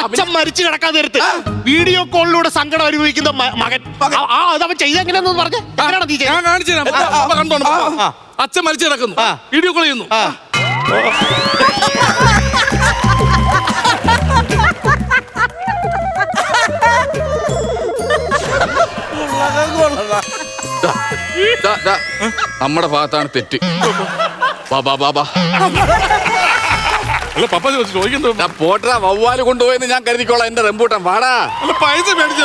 അച്ഛൻ മരിച്ചു കിടക്കാൻ നേരത്ത് വീഡിയോ കോളിലൂടെ സങ്കടം അനുഭവിക്കുന്ന മകൻ അതവൻ ചെയ്തെങ്ങനെയാന്ന് പറഞ്ഞേ. ഞാൻ കാണിച്ചു തരാം. കണ്ടോ, അച്ഛൻ മരിച്ചു കിടക്കുന്നു, വീഡിയോ കോൾ ചെയ്യുന്നു. നമ്മുടെ ഭാഗത്താണ് തെറ്റ്. അല്ല പപ്പ ചോദിക്കുന്നു, പോട്ടറ വവ്വാല് കൊണ്ടുപോയെന്ന് ഞാൻ കരുതിക്കോളാം. എന്റെ റംബൂട്ടാൻ വാടാ. അല്ല പൈസ മേടിച്ച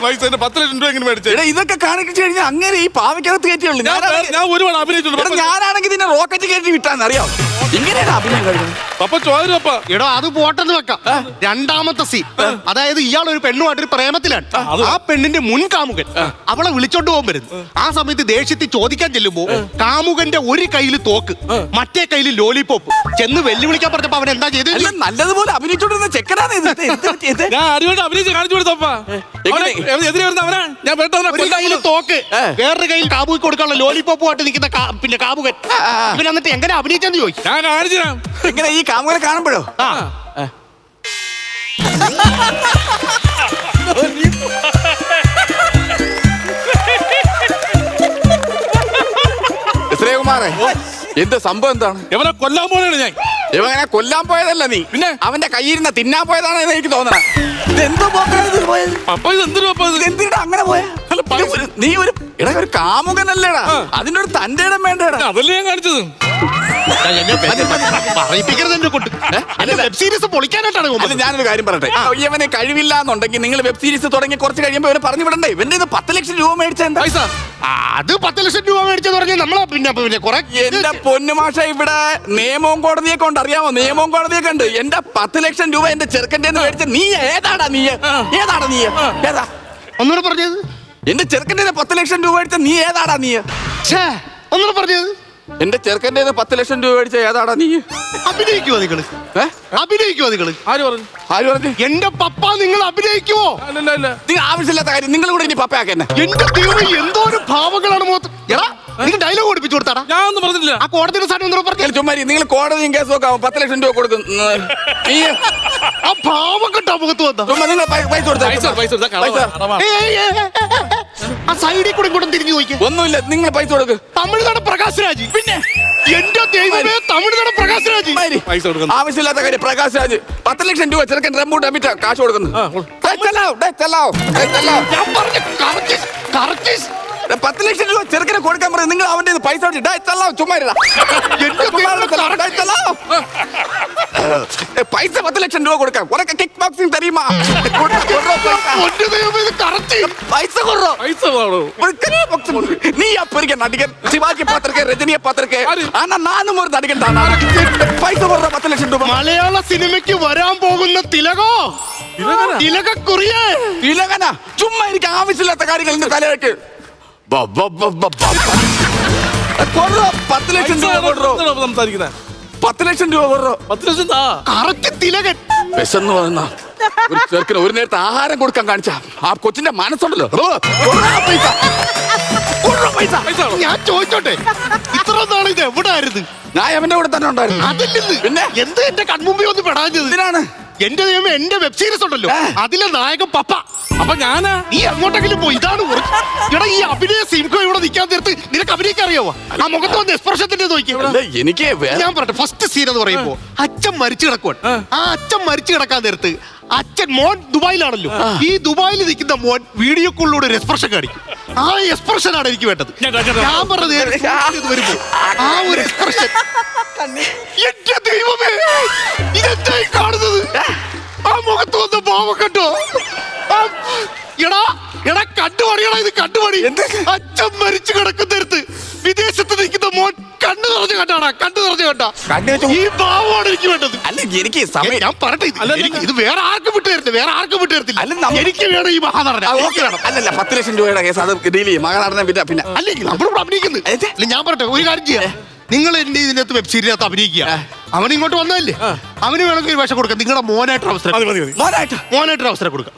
പൈസ 10 ലക്ഷം രൂപ എങ്ങനെ മേടിച്ചേ? ഇതൊക്കെ കാണിച്ചു കഴിഞ്ഞാൽ അങ്ങനെ ഈ പാവയ്ക്കകത്ത് കയറ്റിയുള്ളൂ. ഞാൻ ഒരുപാട് അഭിനയിച്ചിട്ടുണ്ട്. ഞാനാണെങ്കിൽ ഇതിനെ റോക്കറ്റ് കയറ്റി വിട്ടാന്ന് അറിയാം. ഇങ്ങനെയാണ് അഭിനയം കഴിക്കുന്നത്. പപ്പ ചോദിച്ചപ്പ എടോ അത് പോട്ടെന്ന് വെക്കാം. രണ്ടാമത്തെ സീൻ, അതായത് ഇയാൾ ഒരു പെണ്ണുമായിട്ടൊരു പ്രേമത്തിലാണ്. ആ പെണ്ണിന്റെ മുൻ കാമുകൻ അവളെ വിളിച്ചോണ്ട് പോകാൻ വരുന്നു. ആ സമയത്ത് ദേഷ്യത്തിൽ ചോദിക്കാൻ ചെല്ലുമ്പോ കാമുകന്റെ ഒരു കയ്യിൽ തോക്ക്, മറ്റേ കയ്യിൽ ലോലിപോപ്പ്. ചെന്ന് വെല്ലുവിളിക്കാൻ പറഞ്ഞപ്പോ അവൻ എന്താ ചെയ്തത്? നല്ലതുപോലെ അഭിനയിച്ചോണ്ടിരുന്ന ചെക്കനാണ്. ഞാൻ അടിപൊളി അഭിനയിച്ച് കാണിച്ചു കൊടുത്തപ്പ എതിരെ വരുന്ന അവനാ. ഞാൻ ഒരു കയ്യിൽ തോക്ക്, വേറൊരു കയ്യിൽ കാമുകി കൊടുക്കാനുള്ള ലോലിപോപ്പുമായിട്ട് നിൽക്കുന്ന പിന്നെ കാമുകൻ. ഇവൻ എന്നിട്ട് എങ്ങനെ അഭിനയിച്ചെന്ന് ചോദിച്ചു. ഞാൻ കാണിച്ചു തരാം. എങ്ങനെ ഈ കാമുകനെ കാണുമ്പോഴോ? ശ്രീകുമാറേ, എന്ത് സംഭവം എന്താണ്? എവനെ കൊല്ലാൻ പോലെയാണ് ഞാൻ. ഇവങ്ങനെ കൊല്ലാൻ പോയതല്ല നീ, പിന്നെ അവന്റെ കയ്യിരുന്ന തിന്നാൻ പോയതാണ് എനിക്ക് തോന്നണേ. ഇതെന്തോ പപ്പ ഇത് എന്തിനാ എന്തിനാ അങ്ങനെ പോയ? നീ ഒരു കാമുകനല്ലേടാ, അതിന്റെ ഒരു തന്റെ ഇടം വേണ്ടേടാ. അതല്ലേ ഞാൻ കാണിച്ചത്. ഞാനൊരു കാര്യം പറയട്ടെ, ഇവനെ കഴിവില്ല എന്നുണ്ടെങ്കിൽ നിങ്ങൾ വെബ് സീരീസ് തുടങ്ങി കുറച്ച് കഴിയുമ്പോൾ ഇവനെ പറഞ്ഞു വിടണ്ടേ? ഇവന്റെ 10 ലക്ഷം രൂപ മേടിച്ച എന്താ പൈസ? അത് 10 ലക്ഷം രൂപ മേടിച്ചെന്ന് പറഞ്ഞാൽ നമ്മളെ പിന്നെ കുറെ. എന്റെ പൊന്നുമാഷ, ഇവിടെ നിയമവും കോടതിയൊക്കെ ഉണ്ട്, അറിയാമോ? നിയമവും കോടതിയൊക്കെ ഉണ്ട്. എന്റെ 10 ലക്ഷം രൂപ എന്റെ ചെറുക്കൻ്റെ മേടിച്ച നീ ഏതാടാ? നീ ഏതാ? ഒന്നുകൂടെ പറഞ്ഞത്. എന്റെ ചെറുക്കൻ്റെ 10 ലക്ഷം രൂപ മേടിച്ച നീ ഏതാടാ? നീ ഒന്നുകൂടെ പറഞ്ഞത്. എന്റെ ചെറുക്കൻ്റെ 10 ലക്ഷം രൂപ മേടിച്ച ഏതാടാ? നീ അഭിനയിക്കുവോ നിങ്ങള്? അഭിനയിക്കുവോ നിങ്ങള്? ആര് പറഞ്ഞു? എന്റെ പപ്പ നിങ്ങൾ അഭിനയിക്കുവോ? നിങ്ങൾ ആവശ്യമില്ലാത്ത കാര്യം നിങ്ങൾ കൂടെ ഇനി പപ്പയാക്കെ. എന്റെ ദൈവം, എന്തോ ഒരു ഭാവങ്ങളാണ് മുഖത്ത്. നിങ്ങൾ ഡയലോഗ് ഓടിപ്പിച്ചു കൊടുത്താടാ. ഞാൻ ഒന്നും പറഞ്ഞില്ല. ആ കോടതിയുടെ സാധനം പറഞ്ഞു. ചുമ്മാരി നിങ്ങൾ കോടതിയും കേസും ഒക്കെ 10 ലക്ഷം രൂപ കൊടുക്കും. ആ ഭാവം കെട്ടാ മുഖത്ത് വന്ന നിങ്ങൾ പൈസ കൊടുത്ത ആ സൈഡിൽ കൂടെ ഇങ്ങോട്ടും തിരിഞ്ഞു നോക്കിയാ ഒന്നുമില്ല. നിങ്ങൾ പൈസ കൊടുക്ക്. തമിഴ്നാട് പ്രകാശ് രാജ്. പിന്നെ എന്റെ ദൈവമേ, തമിഴ്നാട് പ്രകാശ് രാജ്. പൈസ കൊടുക്കുന്നു. ആവശ്യമില്ലാത്ത കാര്യം. പ്രകാശ് രാജ് 10 ലക്ഷം രൂപ ചെറുക്കൻ റംബൂട്ടാൻ വിറ്റ കാശ് കൊടുക്കുന്നു. 10 ലക്ഷം രൂപ ചെറുക്കനെ കൊടുക്കാൻ പറയും. നിങ്ങൾ അവന്റെ പൈസ ചുമ്മാ പൈസ 10 ലക്ഷം രൂപ കൊടുക്കാം. കിക്ക് ബോക്സിംഗ് തരുമാ പൈസ കൊടുറോ? നീ അപ്പരിക്ക നടികൻ ശിവാജി പാത്രക്കെ രജനിയെ പാത്രക്കെ നാനും ഒരു നടികൻ പൈസ കൊടുറോ? 10 ലക്ഷം രൂപ. മലയാള സിനിമയ്ക്ക് വരാൻ പോകുന്ന തിലകോ, തിലകന ചുമ്മാ എനിക്ക് ആവശ്യമില്ലാത്ത കാര്യങ്ങൾ എന്റെ തലയിലേക്ക് 10 ലക്ഷം രൂപ കൊടുറോ? 10 ലക്ഷം രൂപ കൊടുറോ? 10 ലക്ഷം തിലകൻ. വിശന്ന് പറയുന്ന ഒരു ചെറുക്കിന് ഒരു നേരത്തെ ആഹാരം കൊടുക്കാൻ കാണിച്ച ആ കൊച്ചിന്റെ മനസ്സുണ്ടല്ലോ. ഞാൻ ചോദിച്ചോട്ടെ, ഇത്ര നാളെ ഇത് എവിടെ ആയിരുന്നു? ഞാൻ അവന്റെ കൂടെ തന്നെ ഉണ്ടായിരുന്നു. അതില്ലെന്ന് പിന്നെ എന്ത് എന്റെ കൺമുമ്പിൽ ഒന്ന് പെടാഞ്ഞത്? ഇതിനാണ് എന്റെ ദൈവമേ, എന്റെ വെബ് സീരീസ് ഉണ്ടല്ലോ, അതിലെ നായകൻ പപ്പ. അപ്പൊ ഞാനാ? നീ അങ്ങോട്ടെങ്കിലും പോയി. ഇതാണ് എടാ, ഈ അഭിനയ സിംഹം ഇവിടെ നിൽക്കാൻ നേരത്ത് നിനക്ക് അഭിനയിക്കാൻ അറിയാവോ? ആ മുഖത്ത് വന്ന് എക്സ്പ്രഷന്റെ നോക്കിയ എനിക്ക് ഞാൻ പറയട്ടെ. ഫസ്റ്റ് സീൻ എന്ന് പറയുമ്പോ അച്ഛൻ മരിച്ചു കിടക്കുവാണ്. ആ അച്ഛൻ മരിച്ചു കിടക്കാൻ നേരത്ത് അച്ഛൻ മോൻ ദുബായിലാണല്ലോ. ഈ ദുബായിൽ നിൽക്കുന്ന മോൻ വീഡിയോ കോളിലൂടെ ഒരു എക്സ്പ്രഷൻ കാണിക്കും. ആ എക്സ്പ്രഷനാണ് എനിക്ക് വേണ്ടത്. ഞാൻ പറഞ്ഞത് വരുമ്പോ ആ ഒരു എക്സ്പ്രഷൻ. എന്റെ ദൈവമേ, ഇതെന്തായി കാണുന്നത്? ആ മുഖത്ത് വന്ന ഭാവം കണ്ടോ? എടാ കണ്ടുപണിയടാ, ഇത് കണ്ടുപണി. അച്ഛൻ മരിച്ചു കിടക്കുന്നിടത്ത് വിദേശത്ത് നിൽക്കുന്ന മോൻ കണ്ണു നിറഞ്ഞു കണ്ടാടാ, കണ്ണു നിറഞ്ഞു കണ്ടാ. ഈ ഭാവമാണ് എനിക്ക് വേണ്ടത്. അല്ല എനിക്ക് സമയം ഞാൻ പറയട്ടെ, ഇത് വേറെ ആർക്കും വിട്ടുതരുന്നില്ല, വേറെ ആർക്കും വിട്ടുതരത്തില്ല. എനിക്ക് വേണം ഈ മഹാനടന. അല്ലല്ല 10 ലക്ഷം രൂപയുടെ കേസ് അത് ഡീൽ ചെയ്യും. മഹാനടന പിന്നെ അല്ലെങ്കിൽ നമ്മളിവിടെ അഭിനയിക്കുന്നത്. ഞാൻ പറയട്ടെ, ഒരു കാര്യം ചെയ്യാം. നിങ്ങൾ എന്റെ ഇതിനകത്ത് വെബ് സീരീസിനകത്ത് അഭിനയിക്കുക. അവൻ ഇങ്ങോട്ട് വന്നതല്ലേ, അവന് വേണമെങ്കിൽ ഒരു വേഷം കൊടുക്കാം. നിങ്ങളുടെ മോനായിട്ടൊരു അവസരം കൊടുക്കാം.